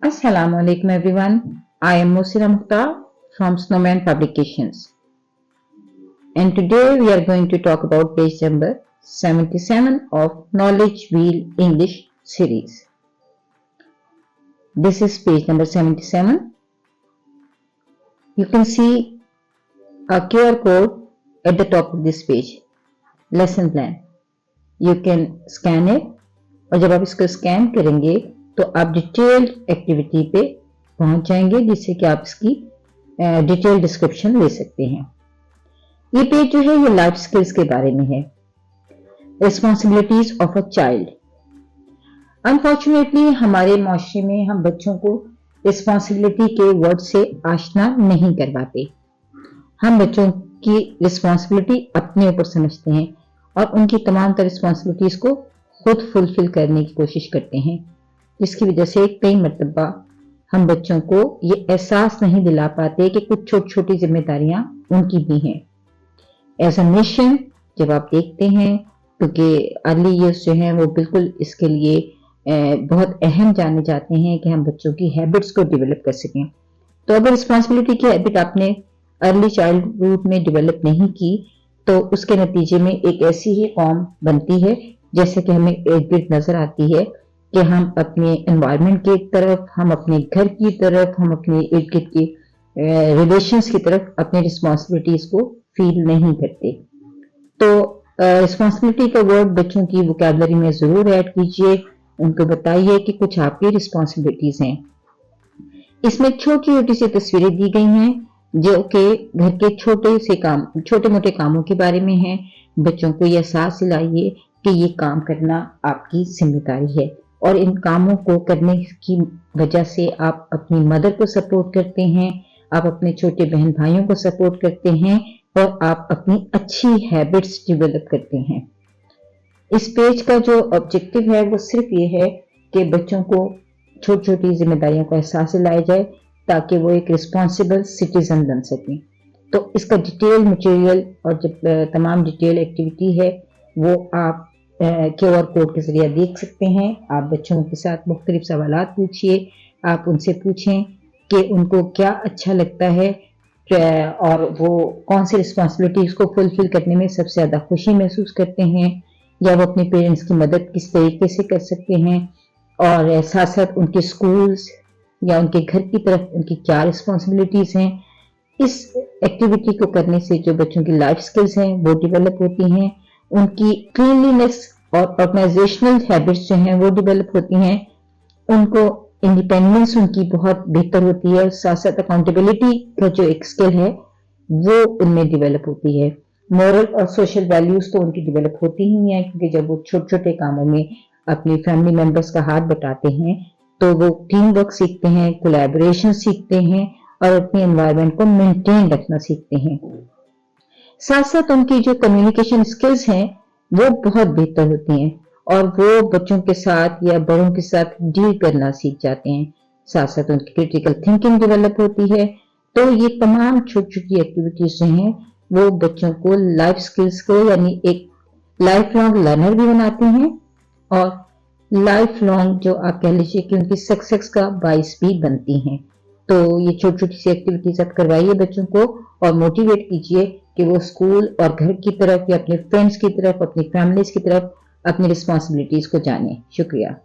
Assalamu alaikum everyone. I am Musira Mukhtar from Snowman Publications, and today we are going to talk about page number 77 of Knowledge Wheel English series. This is page number 77. You can see a QR code at the top of this page. Lesson plan. You can scan it, और जब आप इसको scan करेंगे तो आप detailed activity पे पहुंच जाएंगे, जिससे कि आप इसकी डिटेल डिस्क्रिप्शन ले सकते हैं। ये पेज जो है ये लाइफ स्किल्स के बारे में है। Responsibilities of a child. Unfortunately हमारे माशरे में हम बच्चों को रिस्पॉन्सिबिलिटी के वर्ड से आशना नहीं करवाते। हम बच्चों की रिस्पॉन्सिबिलिटी अपने ऊपर समझते हैं और उनकी तमाम तरह रिस्पॉन्सिबिलिटीज को खुद फुलफिल करने की कोशिश करते हैं, जिसकी वजह से कई मरतबा हम बच्चों को ये एहसास नहीं दिला पाते कि कुछ छोटी छोटी जिम्मेदारियां उनकी भी हैं। एज अ नेशन जब आप देखते हैं, क्योंकि अर्ली ईयर्स जो हैं वो बिल्कुल इसके लिए बहुत अहम जाने जाते हैं कि हम बच्चों की हैबिट्स को डेवलप कर सकें। तो अगर रिस्पॉन्सिबिलिटी की हैबिट आपने अर्ली चाइल्डहुड में डेवलप नहीं की तो उसके नतीजे में एक ऐसी ही कौम बनती है जैसे कि हमें इर्द गिर्द नजर आती है कि हम अपने एनवायरनमेंट की तरफ, हम अपने घर की तरफ, हम अपने इर्द गिर्द की रिलेशंस की तरफ अपनी रिस्पॉन्सिबिलिटीज को फील नहीं करते। तो रिस्पॉन्सिबिलिटी का वर्ड बच्चों की वोकैबुलरी में जरूर ऐड कीजिए, उनको बताइए कि कुछ आपकी रिस्पॉन्सिबिलिटीज हैं। इसमें छोटी छोटी सी तस्वीरें दी गई हैं जो कि घर के छोटे मोटे कामों के बारे में हैं। बच्चों को यह एहसास दिलाइए कि ये काम करना आपकी जिम्मेदारी है और इन कामों को करने की वजह से आप अपनी मदर को सपोर्ट करते हैं, आप अपने छोटे बहन भाइयों को सपोर्ट करते हैं और आप अपनी अच्छी हैबिट्स डेवलप करते हैं। इस पेज का जो ऑब्जेक्टिव है वो सिर्फ ये है कि बच्चों को छोटी छोटी जिम्मेदारियों का एहसास दिलाया जाए ताकि वो एक रिस्पॉन्सिबल सिटीजन बन सकें। तो इसका डिटेल मटेरियल और जो तमाम डिटेल एक्टिविटी है वो आप QR कोड के जरिए देख सकते हैं। आप बच्चों के साथ मुख्तलिफ सवालात पूछिए, आप उनसे पूछें कि उनको क्या अच्छा लगता है और वो कौन सी रिस्पॉन्सिबिलिटीज को फुलफिल करने में सबसे ज्यादा खुशी महसूस करते हैं, या वो अपने पेरेंट्स की मदद किस तरीके से कर सकते हैं, और साथ साथ उनके स्कूल्स या उनके घर की तरफ उनकी क्या रिस्पॉन्सिबिलिटीज हैं। इस एक्टिविटी को करने से जो बच्चों की लाइफ स्किल्स हैं वो डेवलप होती हैं, उनकी क्लीनलीनेस और ऑर्गेनाइजेशनल हैबिट्स जो हैं वो डेवलप होती हैं, उनको इंडिपेंडेंस उनकी बहुत बेहतर होती है, साथ साथ अकाउंटेबिलिटी का जो एक स्किल है वो उनमें डेवलप होती है। मॉरल और सोशल वैल्यूज तो उनकी डेवलप होती ही हैं, क्योंकि जब वो छोटे छोटे कामों में अपनी फैमिली मेंबर्स का हाथ बटाते हैं तो वो टीम वर्क सीखते हैं, कोलैबोरेशन सीखते हैं और अपने एनवायरनमेंट को मेंटेन रखना सीखते हैं। साथ साथ उनकी जो कम्युनिकेशन स्किल्स हैं वो बहुत बेहतर होती हैं और वो बच्चों के साथ या बड़ों के साथ डील करना सीख जाते हैं। साथ साथ उनकी क्रिटिकल थिंकिंग डेवलप होती है। तो ये तमाम छोटी छोटी एक्टिविटीज जो हैं वो बच्चों को लाइफ स्किल्स को यानी एक लाइफ लॉन्ग लर्नर भी बनाते हैं और लाइफ लॉन्ग जो आप कह लीजिए कि उनकी सक्सेस का बाइस भी बनती हैं। तो ये छोटी छोटी सी एक्टिविटीज आप करवाइए बच्चों को और मोटिवेट कीजिए कि वो स्कूल और घर की तरफ या अपने फ्रेंड्स की तरफ, अपनी फैमिलीज की तरफ अपनी रिस्पॉन्सिबिलिटीज को जाने। शुक्रिया।